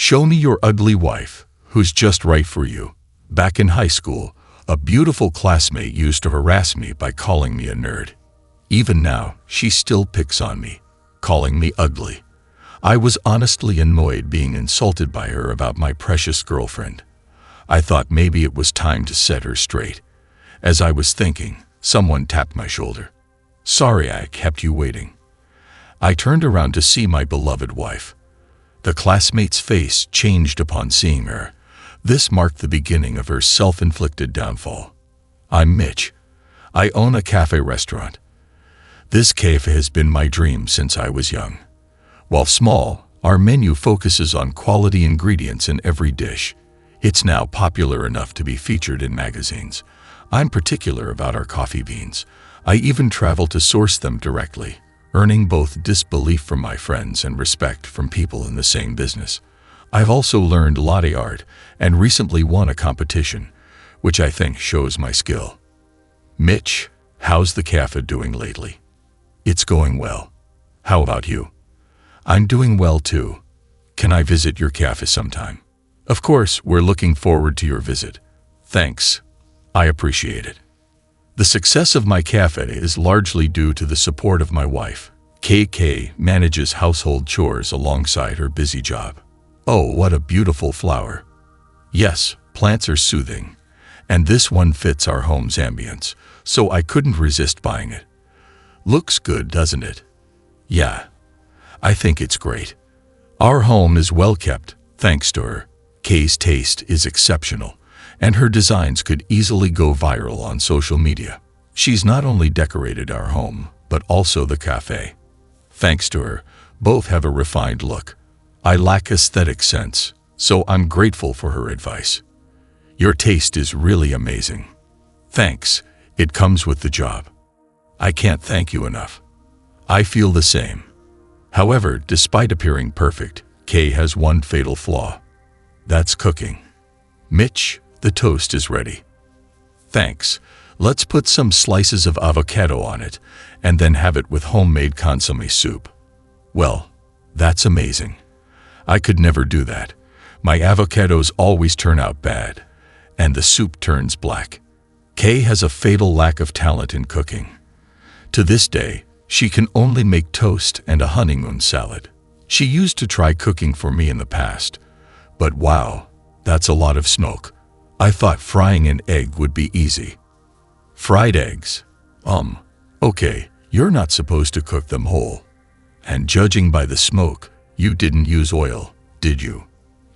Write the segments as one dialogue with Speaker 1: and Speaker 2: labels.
Speaker 1: Show me your ugly wife, who's just right for you. Back in high school, a beautiful classmate used to harass me by calling me a nerd. Even now, she still picks on me, calling me ugly. I was honestly annoyed being insulted by her about my precious girlfriend. I thought maybe it was time to set her straight. As I was thinking, someone tapped my shoulder. "Sorry I kept you waiting." I turned around to see my beloved wife. The classmate's face changed upon seeing her. This marked the beginning of her self-inflicted downfall. "I'm Mitch. I own a cafe restaurant. This cafe has been my dream since I was young. While small, our menu focuses on quality ingredients in every dish. It's now popular enough to be featured in magazines. I'm particular about our coffee beans. I even travel to source them directly, earning both disbelief from my friends and respect from people in the same business. I've also learned latte art and recently won a competition, which I think shows my skill. Mitch, how's the cafe doing lately?" "It's going well. How about you?" "I'm doing well too. Can I visit your cafe sometime?" "Of course, we're looking forward to your visit." "Thanks. I appreciate it." The success of my cafe is largely due to the support of my wife. KK manages household chores alongside her busy job. "Oh, what a beautiful flower." "Yes, plants are soothing, and this one fits our home's ambience, so I couldn't resist buying it." "Looks good, doesn't it?" "Yeah, I think it's great." Our home is well kept, thanks to her. Kay's taste is exceptional, and her designs could easily go viral on social media. She's not only decorated our home, but also the cafe. Thanks to her, both have a refined look. I lack aesthetic sense, so I'm grateful for her advice. "Your taste is really amazing." "Thanks, it comes with the job." "I can't thank you enough." "I feel the same." However, despite appearing perfect, Kay has one fatal flaw. That's cooking. "Mitch, the toast is ready." "Thanks. Let's put some slices of avocado on it, and then have it with homemade consommé soup." "Well, that's amazing. I could never do that. My avocados always turn out bad, and the soup turns black." Kay has a fatal lack of talent in cooking. To this day, she can only make toast and a honeymoon salad. She used to try cooking for me in the past, but wow, that's a lot of smoke. I thought frying an egg would be easy. "Fried eggs? Okay, you're not supposed to cook them whole. And judging by the smoke, you didn't use oil, did you?"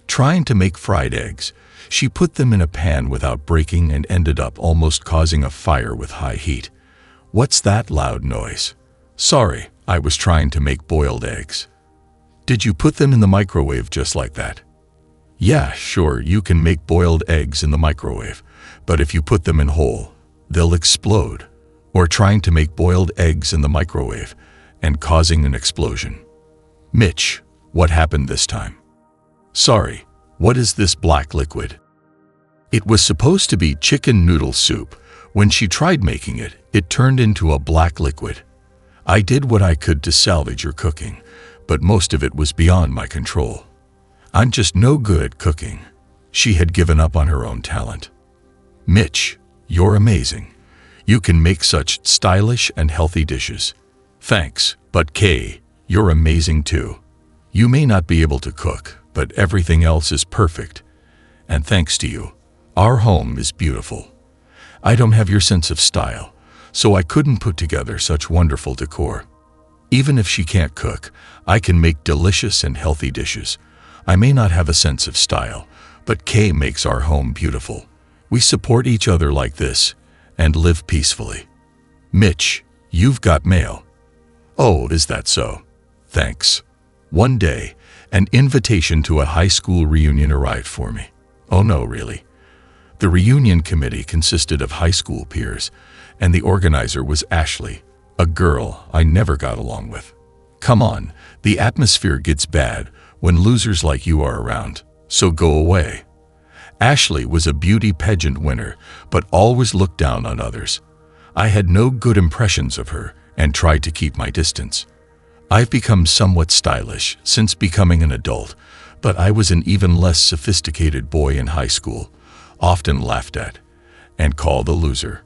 Speaker 1: Trying to make fried eggs, she put them in a pan without breaking and ended up almost causing a fire with high heat. "What's that loud noise?" "Sorry, I was trying to make boiled eggs." "Did you put them in the microwave just like that?" "Yeah, sure, you can make boiled eggs in the microwave, but if you put them in whole, they'll explode." Or trying to make boiled eggs in the microwave and causing an explosion. "Mitch, what happened this time?" "Sorry, what is this black liquid?" It was supposed to be chicken noodle soup. When she tried making it, it turned into a black liquid. I did what I could to salvage your cooking, but most of it was beyond my control. I'm just no good at cooking. She had given up on her own talent. "Mitch, you're amazing. You can make such stylish and healthy dishes." "Thanks, but Kay, you're amazing too. You may not be able to cook, but everything else is perfect. And thanks to you, our home is beautiful. I don't have your sense of style, so I couldn't put together such wonderful decor. Even if she can't cook, I can make delicious and healthy dishes. I may not have a sense of style, but Kay makes our home beautiful. We support each other like this and live peacefully." "Mitch, you've got mail." "Oh, is that so? Thanks." One day, an invitation to a high school reunion arrived for me. Oh no, really. The reunion committee consisted of high school peers, and the organizer was Ashley, a girl I never got along with. Come on, the atmosphere gets bad when losers like you are around, so go away. Ashley was a beauty pageant winner, but always looked down on others. I had no good impressions of her and tried to keep my distance. I've become somewhat stylish since becoming an adult, But I was an even less sophisticated boy in high school, often laughed at, and called a loser.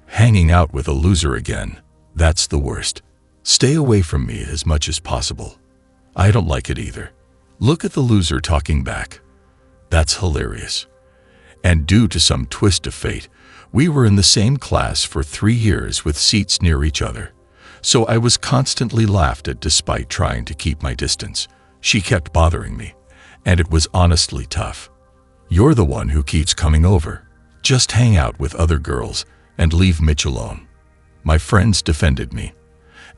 Speaker 1: Hanging out with a loser again, that's the worst. Stay away from me as much as possible. I don't like it either. Look at the loser talking back. That's hilarious. And due to some twist of fate, we were in the same class for 3 years with seats near each other. So I was constantly laughed at despite trying to keep my distance. She kept bothering me, and it was honestly tough. You're the one who keeps coming over. Just hang out with other girls and leave Mitch alone. My friends defended me,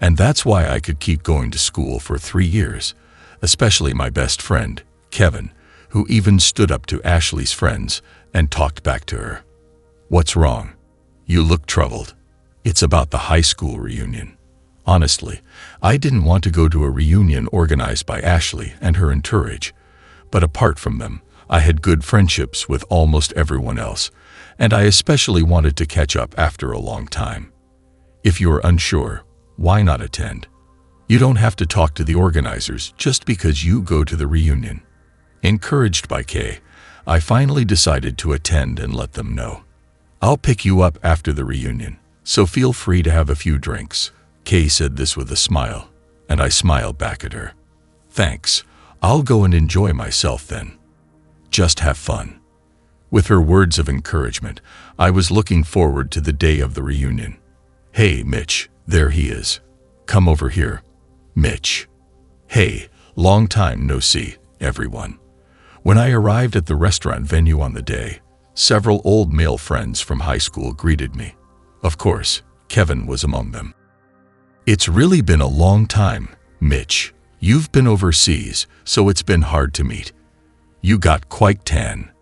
Speaker 1: and that's why I could keep going to school for 3 years, especially my best friend, Kevin, who even stood up to Ashley's friends and talked back to her. What's wrong? You look troubled. It's about the high school reunion. Honestly, I didn't want to go to a reunion organized by Ashley and her entourage, but apart from them, I had good friendships with almost everyone else, and I especially wanted to catch up after a long time. If you're unsure, why not attend? You don't have to talk to the organizers just because you go to the reunion. Encouraged by Kay, I finally decided to attend and let them know. I'll pick you up after the reunion, so feel free to have a few drinks. Kay said this with a smile, and I smiled back at her. Thanks, I'll go and enjoy myself then. Just have fun. With her words of encouragement, I was looking forward to the day of the reunion. Hey, Mitch, there he is. Come over here. Mitch. Hey, long time no see, everyone. When I arrived at the restaurant venue on the day, several old male friends from high school greeted me. Of course, Kevin was among them. It's really been a long time, Mitch. You've been overseas, so it's been hard to meet. You got quite tan.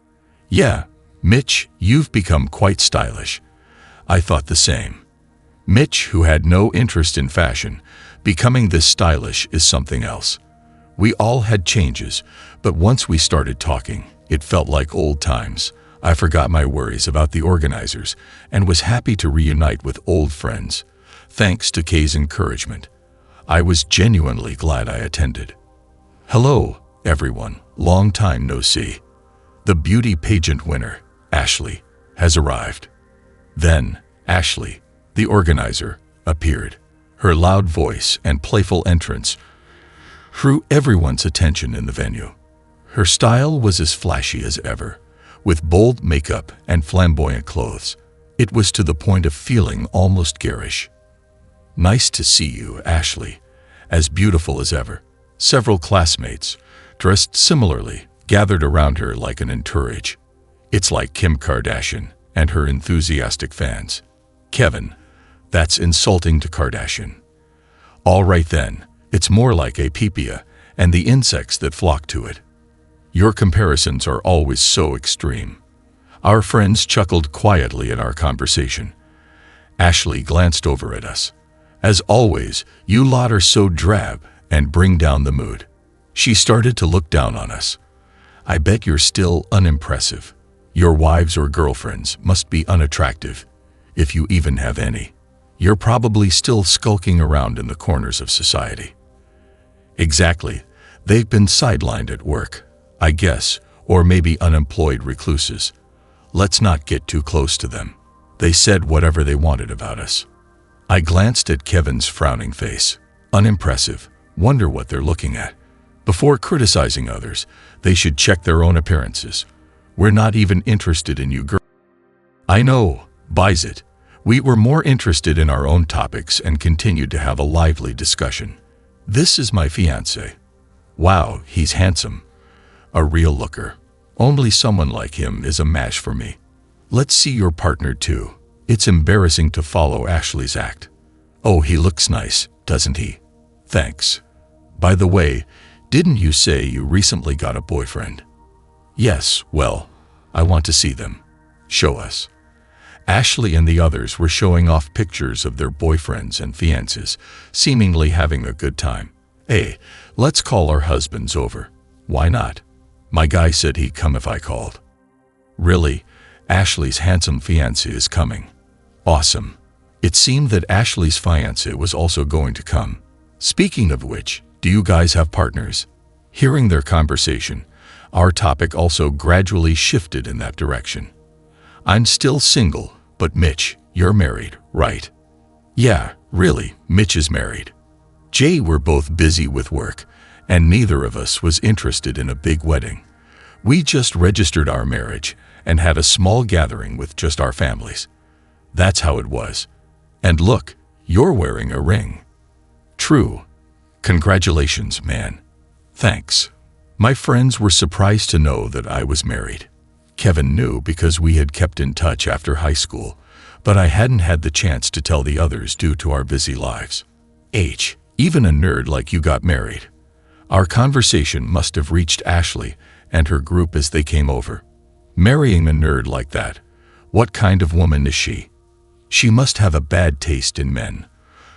Speaker 1: Yeah, Mitch, you've become quite stylish. I thought the same. Mitch, who had no interest in fashion, becoming this stylish is something else. We all had changes, but once we started talking, it felt like old times. I forgot my worries about the organizers and was happy to reunite with old friends. Thanks to Kay's encouragement, I was genuinely glad I attended. Hello, everyone. Long time no see. The beauty pageant winner, Ashley, has arrived. Then, Ashley, the organizer, appeared. Her loud voice and playful entrance drew everyone's attention in the venue. Her style was as flashy as ever, with bold makeup and flamboyant clothes. It was to the point of feeling almost garish. Nice to see you, Ashley. As beautiful as ever. Several classmates, dressed similarly, gathered around her like an entourage. It's like Kim Kardashian and her enthusiastic fans. Kevin, that's insulting to Kardashian. All right then, it's more like Apepia and the insects that flock to it. Your comparisons are always so extreme. Our friends chuckled quietly at our conversation. Ashley glanced over at us. As always, you lot are so drab and bring down the mood. She started to look down on us. I bet you're still unimpressive. Your wives or girlfriends must be unattractive, if you even have any. You're probably still skulking around in the corners of society. Exactly. They've been sidelined at work, I guess, or maybe unemployed recluses. Let's not get too close to them. They said whatever they wanted about us. I glanced at Kevin's frowning face. Unimpressive. Wonder what they're looking at. Before criticizing others, they should check their own appearances. We're not even interested in you, girl. I know, buys it. We were more interested in our own topics and continued to have a lively discussion. This is my fiancé. Wow, he's handsome. A real looker. Only someone like him is a match for me. Let's see your partner too. It's embarrassing to follow Ashley's act. Oh, he looks nice, doesn't he? Thanks. By the way, didn't you say you recently got a boyfriend? Yes, well, I want to see them. Show us. Ashley and the others were showing off pictures of their boyfriends and fiancés, seemingly having a good time. Hey, let's call our husbands over. Why not? My guy said he'd come if I called. Really? Ashley's handsome fiancé is coming. Awesome. It seemed that Ashley's fiancé was also going to come. Speaking of which, do you guys have partners? Hearing their conversation, Our topic also gradually shifted in that direction. I'm still single, but Mitch, you're married, right? Yeah, really, Mitch is married. Jay were both busy with work, and neither of us was interested in a big wedding. We just registered our marriage and had a small gathering with just our families. That's how it was. And look, you're wearing a ring. True. Congratulations, man. Thanks. My friends were surprised to know that I was married. Kevin knew because we had kept in touch after high school, but I hadn't had the chance to tell the others due to our busy lives. Even a nerd like you got married. Our conversation must have reached Ashley and her group as they came over. Marrying a nerd like that, what kind of woman is she? She must have a bad taste in men.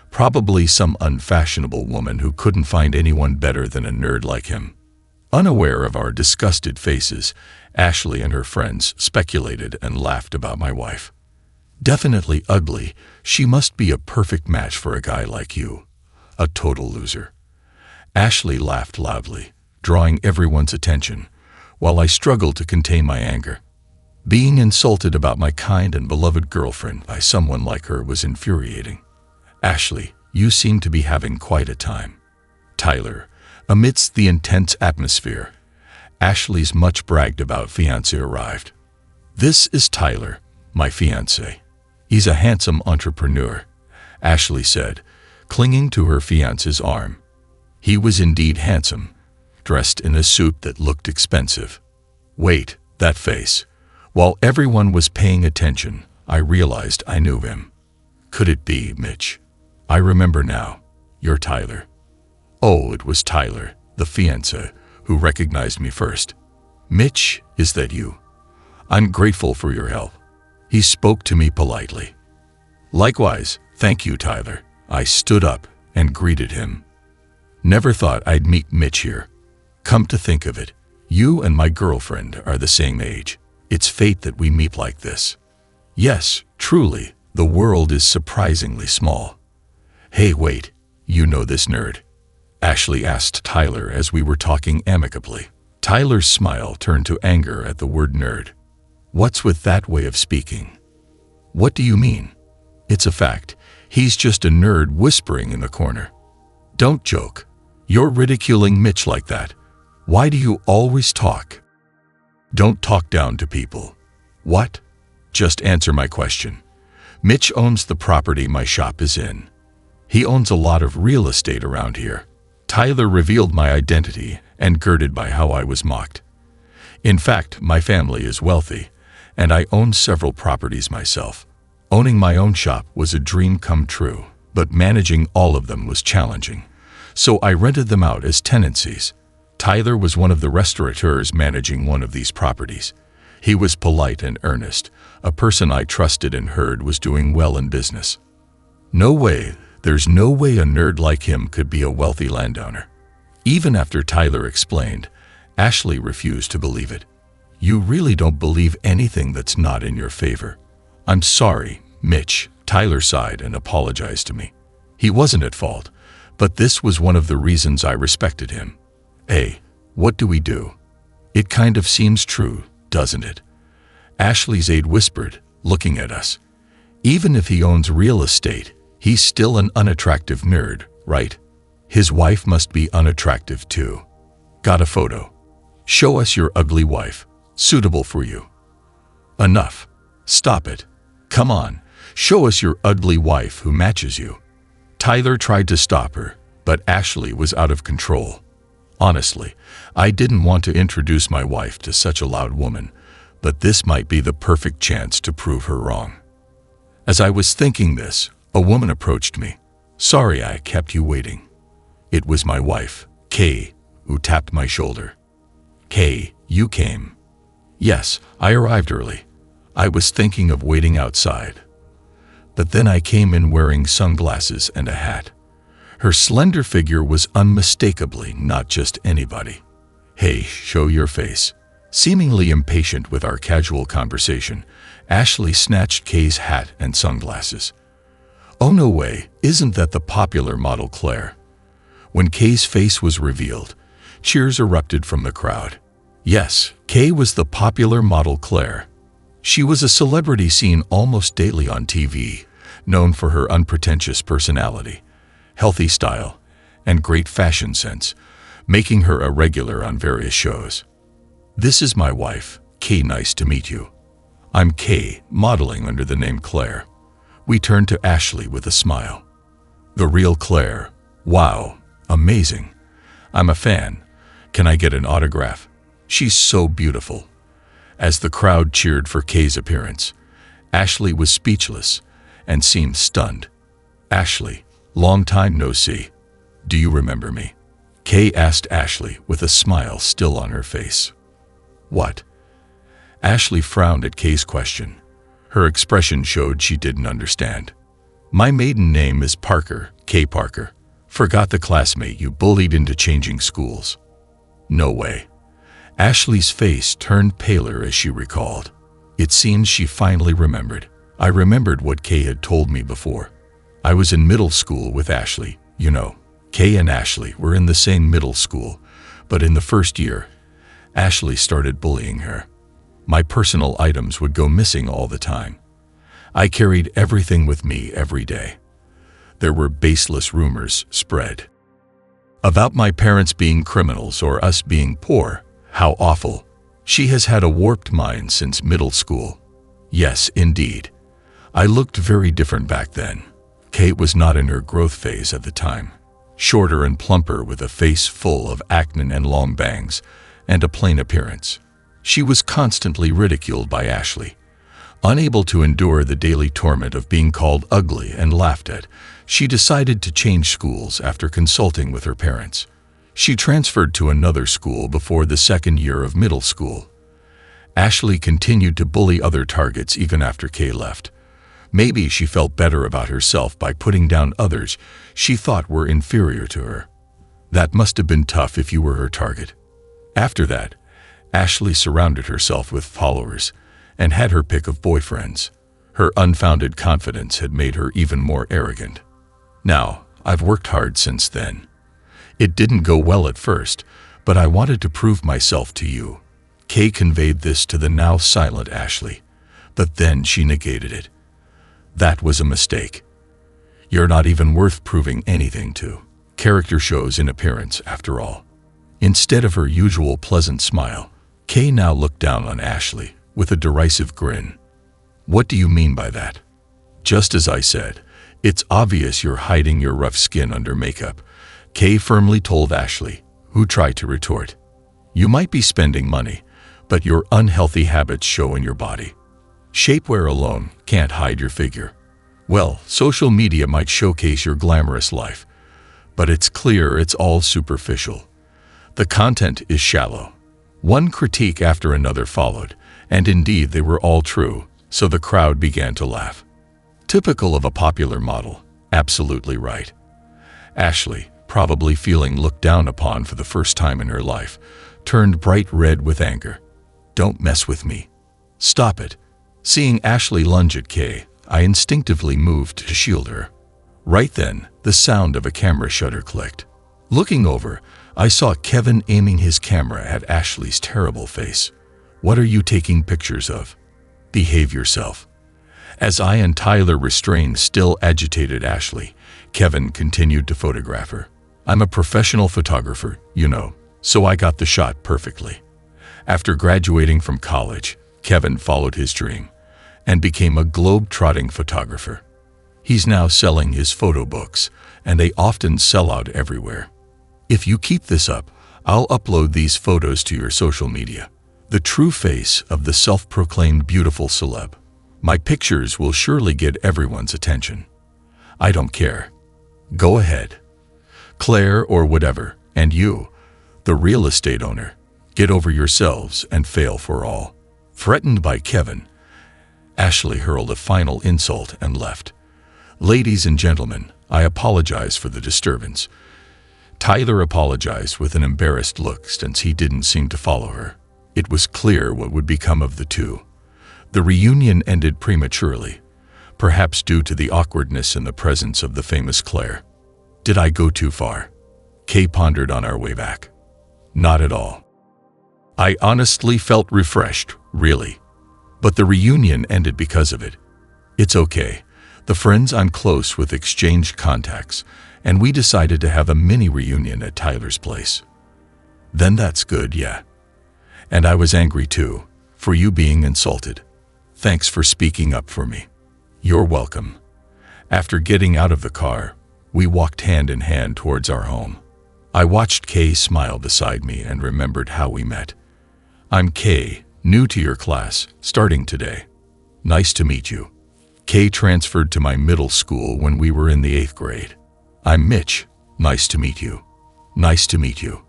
Speaker 1: Probably some unfashionable woman who couldn't find anyone better than a nerd like him. Unaware of our disgusted faces, Ashley and her friends speculated and laughed about my wife. Definitely ugly, she must be a perfect match for a guy like you. A total loser. Ashley laughed loudly, drawing everyone's attention, while I struggled to contain my anger. Being insulted about my kind and beloved girlfriend by someone like her was infuriating. Ashley, you seem to be having quite a time. Tyler, amidst the intense atmosphere, Ashley's much bragged about fiancé arrived. This is Tyler, my fiancé. He's a handsome entrepreneur, Ashley said, clinging to her fiancé's arm. He was indeed handsome, dressed in a suit that looked expensive. Wait, that face. While everyone was paying attention, I realized I knew him. Could it be Mitch? I remember now. You're Tyler. Oh, it was Tyler, the fiancé, who recognized me first. Mitch, is that you? I'm grateful for your help. He spoke to me politely. Likewise, thank you, Tyler. I stood up and greeted him. Never thought I'd meet Mitch here. Come to think of it, you and my girlfriend are the same age. It's fate that we meet like this. Yes, truly, the world is surprisingly small. Hey, wait, you know this nerd? Ashley asked Tyler as we were talking amicably. Tyler's smile turned to anger at the word nerd. What's with that way of speaking? What do you mean? It's a fact. He's just a nerd whispering in the corner. Don't joke. You're ridiculing Mitch like that. Why do you always talk? Don't talk down to people. What? Just answer my question. Mitch owns the property my shop is in. He owns a lot of real estate around here. Tyler revealed my identity and girded by how I was mocked. In fact, my family is wealthy, and I own several properties myself. Owning my own shop was a dream come true, but managing all of them was challenging. So I rented them out as tenancies. Tyler was one of the restaurateurs managing one of these properties. He was polite and earnest, a person I trusted and heard was doing well in business. No way, there's no way a nerd like him could be a wealthy landowner. Even after Tyler explained, Ashley refused to believe it. You really don't believe anything that's not in your favor. I'm sorry, Mitch, Tyler sighed and apologized to me. He wasn't at fault, but this was one of the reasons I respected him. Hey, what do we do? It kind of seems true, doesn't it? Ashley's aide whispered, looking at us. Even if he owns real estate, he's still an unattractive nerd, right? His wife must be unattractive too. Got a photo? Show us your ugly wife, suitable for you. Enough. Stop it. Come on, show us your ugly wife who matches you. Tyler tried to stop her, but Ashley was out of control. Honestly, I didn't want to introduce my wife to such a loud woman, but this might be the perfect chance to prove her wrong. As I was thinking this, a woman approached me. Sorry I kept you waiting. It was my wife, Kay, who tapped my shoulder. Kay, you came. Yes, I arrived early. I was thinking of waiting outside. But then I came in wearing sunglasses and a hat. Her slender figure was unmistakably not just anybody. Hey, show your face. Seemingly impatient with our casual conversation, Ashley snatched Kay's hat and sunglasses. Oh no way, isn't that the popular model Claire? When Kay's face was revealed, cheers erupted from the crowd. Yes, Kay was the popular model Claire. She was a celebrity seen almost daily on TV, known for her unpretentious personality, healthy style, and great fashion sense, making her a regular on various shows. This is my wife, Kay. Nice to meet you. I'm Kay, modeling under the name Claire. We turned to Ashley with a smile. The real Claire. Wow, amazing. I'm a fan. Can I get an autograph? She's so beautiful. As the crowd cheered for Kay's appearance, Ashley was speechless and seemed stunned. Ashley, long time no see. Do you remember me? Kay asked Ashley with a smile still on her face. What? Ashley frowned at Kay's question. Her expression showed she didn't understand. My maiden name is Parker, Kay Parker. Forgot the classmate you bullied into changing schools. No way. Ashley's face turned paler as she recalled. It seemed she finally remembered. I remembered what Kay had told me before. I was in middle school with Ashley. You know, Kay and Ashley were in the same middle school, but in the first year, Ashley started bullying her. My personal items would go missing all the time. I carried everything with me every day. There were baseless rumors spread about my parents being criminals or us being poor. How awful. She has had a warped mind since middle school. Yes, indeed. I looked very different back then. Kate was not in her growth phase at the time. Shorter and plumper with a face full of acne and long bangs, and a plain appearance. She was constantly ridiculed by Ashley. Unable to endure the daily torment of being called ugly and laughed at, she decided to change schools after consulting with her parents. She transferred to another school before the second year of middle school. Ashley continued to bully other targets even after Kay left. Maybe she felt better about herself by putting down others she thought were inferior to her. That must have been tough if you were her target. After that, Ashley surrounded herself with followers and had her pick of boyfriends. Her unfounded confidence had made her even more arrogant. Now, I've worked hard since then. It didn't go well at first, but I wanted to prove myself to you. Kay conveyed this to the now silent Ashley, but then she negated it. That was a mistake. You're not even worth proving anything to. Character shows in appearance, after all. Instead of her usual pleasant smile, Kay now looked down on Ashley with a derisive grin. What do you mean by that? Just as I said, it's obvious you're hiding your rough skin under makeup, Kay firmly told Ashley, who tried to retort. You might be spending money, but your unhealthy habits show in your body. Shapewear alone can't hide your figure. Well, social media might showcase your glamorous life, but it's clear it's all superficial. The content is shallow. One critique after another followed, and indeed they were all true, so the crowd began to laugh. Typical of a popular model. Absolutely right. Ashley, probably feeling looked down upon for the first time in her life, turned bright red with anger. Don't mess with me. Stop it. Seeing Ashley lunge at Kay, I instinctively moved to shield her. Right then, the sound of a camera shutter clicked. Looking over, I saw Kevin aiming his camera at Ashley's terrible face. What are you taking pictures of? Behave yourself. As I and Tyler restrained still agitated Ashley, Kevin continued to photograph her. I'm a professional photographer, you know, so I got the shot perfectly. After graduating from college, Kevin followed his dream and became a globe-trotting photographer. He's now selling his photo books, and they often sell out everywhere. If you keep this up, I'll upload these photos to your social media. The true face of the self-proclaimed beautiful celeb. My pictures will surely get everyone's attention. I don't care. Go ahead. Claire or whatever, and you, the real estate owner, get over yourselves and fail for all. Threatened by Kevin, Ashley hurled a final insult and left. Ladies and gentlemen, I apologize for the disturbance. Tyler apologized with an embarrassed look since he didn't seem to follow her. It was clear what would become of the two. The reunion ended prematurely, perhaps due to the awkwardness in the presence of the famous Claire. Did I go too far? Kay pondered on our way back. Not at all. I honestly felt refreshed, really. But the reunion ended because of it. It's okay. The friends I'm close with exchanged contacts, and we decided to have a mini reunion at Tyler's place. Then that's good, yeah. And I was angry too, for you being insulted. Thanks for speaking up for me. You're welcome. After getting out of the car, we walked hand in hand towards our home. I watched Kay smile beside me and remembered how we met. I'm Kay, new to your class, starting today. Nice to meet you. Kay transferred to my middle school when we were in the 8th grade. I'm Mitch. Nice to meet you. Nice to meet you.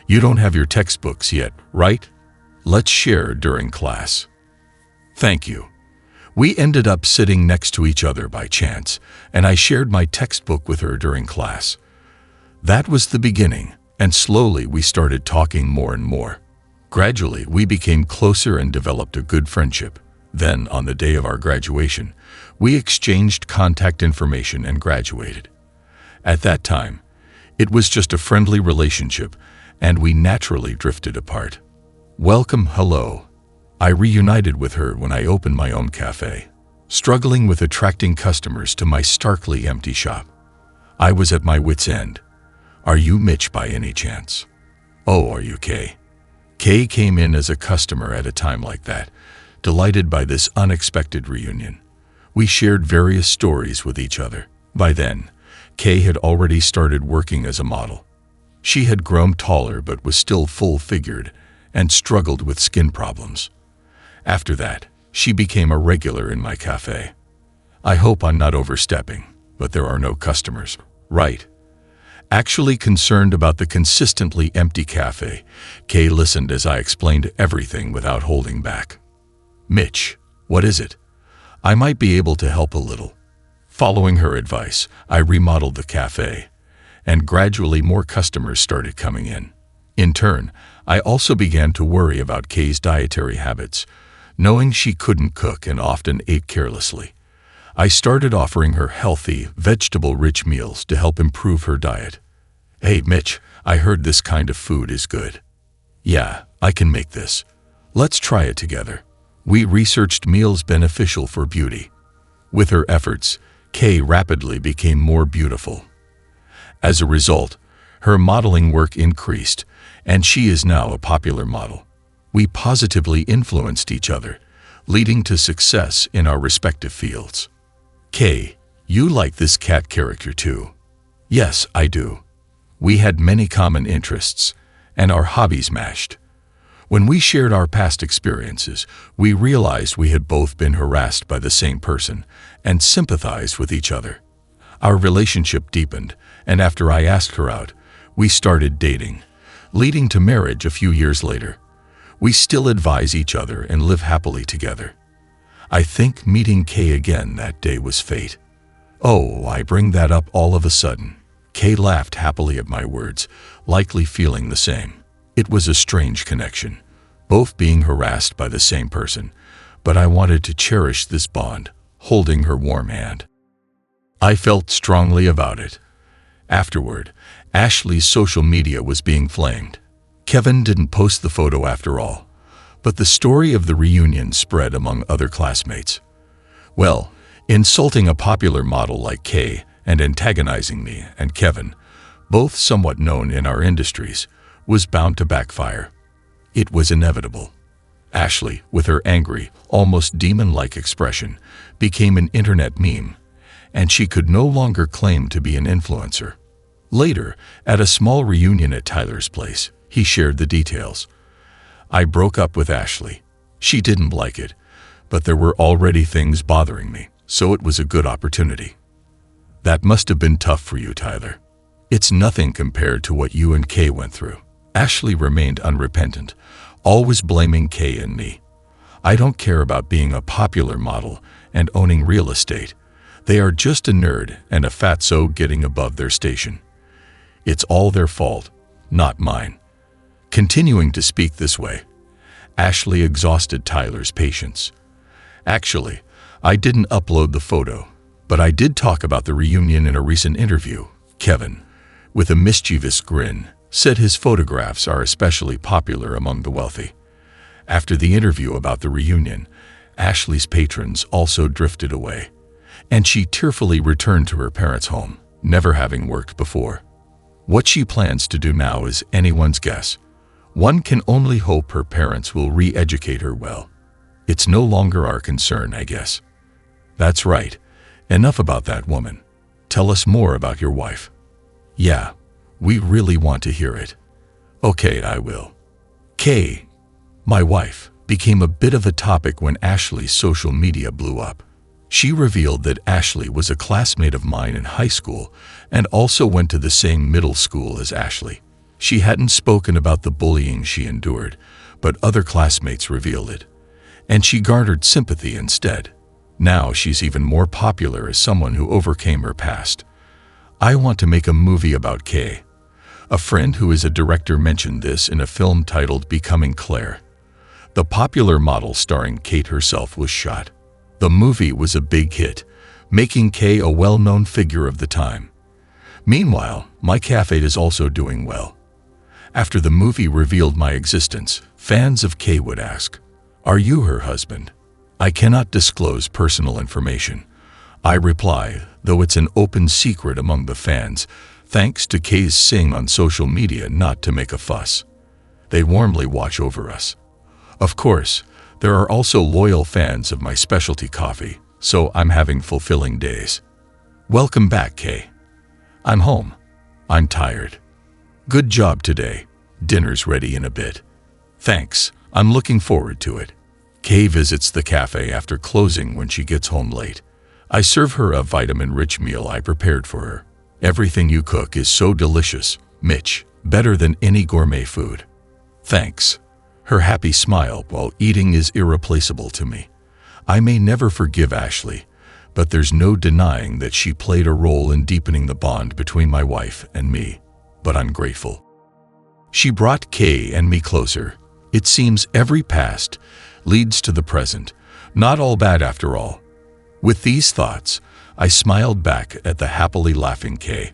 Speaker 1: You don't have your textbooks yet, right? Let's share during class. Thank you. We ended up sitting next to each other by chance, and I shared my textbook with her during class. That was the beginning, and slowly we started talking more and more. Gradually, we became closer and developed a good friendship. Then, on the day of our graduation, we exchanged contact information and graduated. At that time, it was just a friendly relationship, and we naturally drifted apart. Welcome, hello. I reunited with her when I opened my own cafe, struggling with attracting customers to my starkly empty shop. I was at my wit's end. Are you Mitch by any chance? Oh, are you Kay? Kay came in as a customer at a time like that, delighted by this unexpected reunion. We shared various stories with each other. By then, Kay had already started working as a model. She had grown taller but was still full-figured and struggled with skin problems. After that, she became a regular in my cafe. I hope I'm not overstepping, but there are no customers, right? Actually concerned about the consistently empty cafe, Kay listened as I explained everything without holding back. Mitch, what is it? I might be able to help a little. Following her advice, I remodeled the cafe, and gradually more customers started coming in. In turn, I also began to worry about Kay's dietary habits, knowing she couldn't cook and often ate carelessly. I started offering her healthy, vegetable-rich meals to help improve her diet. Hey, Mitch, I heard this kind of food is good. Yeah, I can make this. Let's try it together. We researched meals beneficial for beauty. With her efforts, Kay rapidly became more beautiful. As a result, her modeling work increased, and she is now a popular model. We positively influenced each other, leading to success in our respective fields. Kay, you like this cat character too? Yes, I do. We had many common interests, and our hobbies matched. When we shared our past experiences, we realized we had both been harassed by the same person and sympathized with each other. Our relationship deepened, and after I asked her out, we started dating, leading to marriage a few years later. We still advise each other and live happily together. I think meeting Kay again that day was fate. Oh, I bring that up all of a sudden. Kay laughed happily at my words, likely feeling the same. It was a strange connection, both being harassed by the same person, but I wanted to cherish this bond, holding her warm hand. I felt strongly about it. Afterward, Ashley's social media was being flamed. Kevin didn't post the photo after all, but the story of the reunion spread among other classmates. Well, insulting a popular model like Kay and antagonizing me and Kevin, both somewhat known in our industries, was bound to backfire. It was inevitable. Ashley, with her angry, almost demon-like expression, became an internet meme, and she could no longer claim to be an influencer. Later, at a small reunion at Tyler's place, he shared the details. I broke up with Ashley. She didn't like it, but there were already things bothering me, so it was a good opportunity. That must have been tough for you, Tyler. It's nothing compared to what you and Kay went through. Ashley remained unrepentant, always blaming Kay and me. I don't care about being a popular model and owning real estate. They are just a nerd and a fatso getting above their station. It's all their fault, not mine. Continuing to speak this way, Ashley exhausted Tyler's patience. Actually, I didn't upload the photo, but I did talk about the reunion in a recent interview. Kevin, with a mischievous grin, said his photographs are especially popular among the wealthy. After the interview about the reunion, Ashley's patrons also drifted away, and she tearfully returned to her parents' home, never having worked before. What she plans to do now is anyone's guess. One can only hope her parents will re-educate her well. It's no longer our concern, I guess. That's right. Enough about that woman. Tell us more about your wife. Yeah, we really want to hear it. Okay, I will. Kay, my wife, became a bit of a topic when Ashley's social media blew up. She revealed that Ashley was a classmate of mine in high school and also went to the same middle school as Ashley. She hadn't spoken about the bullying she endured, but other classmates revealed it, and she garnered sympathy instead. Now she's even more popular as someone who overcame her past. I want to make a movie about Kay. A friend who is a director mentioned this in a film titled Becoming Claire. The popular model starring Kate herself was shot. The movie was a big hit, making Kay a well-known figure of the time. Meanwhile, my cafe is also doing well. After the movie revealed my existence, fans of Kay would ask, "Are you her husband?" I cannot disclose personal information. I reply, though it's an open secret among the fans, thanks to Kay's saying on social media not to make a fuss. They warmly watch over us. Of course, there are also loyal fans of my specialty coffee, so I'm having fulfilling days. Welcome back, Kay. I'm home. I'm tired. Good job today. Dinner's ready in a bit. Thanks. I'm looking forward to it. Kay visits the cafe after closing when she gets home late. I serve her a vitamin-rich meal I prepared for her. Everything you cook is so delicious, Mitch, better than any gourmet food. Thanks. Her happy smile while eating is irreplaceable to me. I may never forgive Ashley, but there's no denying that she played a role in deepening the bond between my wife and me. But I'm grateful. She brought Kay and me closer. It seems every past leads to the present, not all bad after all. With these thoughts, I smiled back at the happily laughing Kay.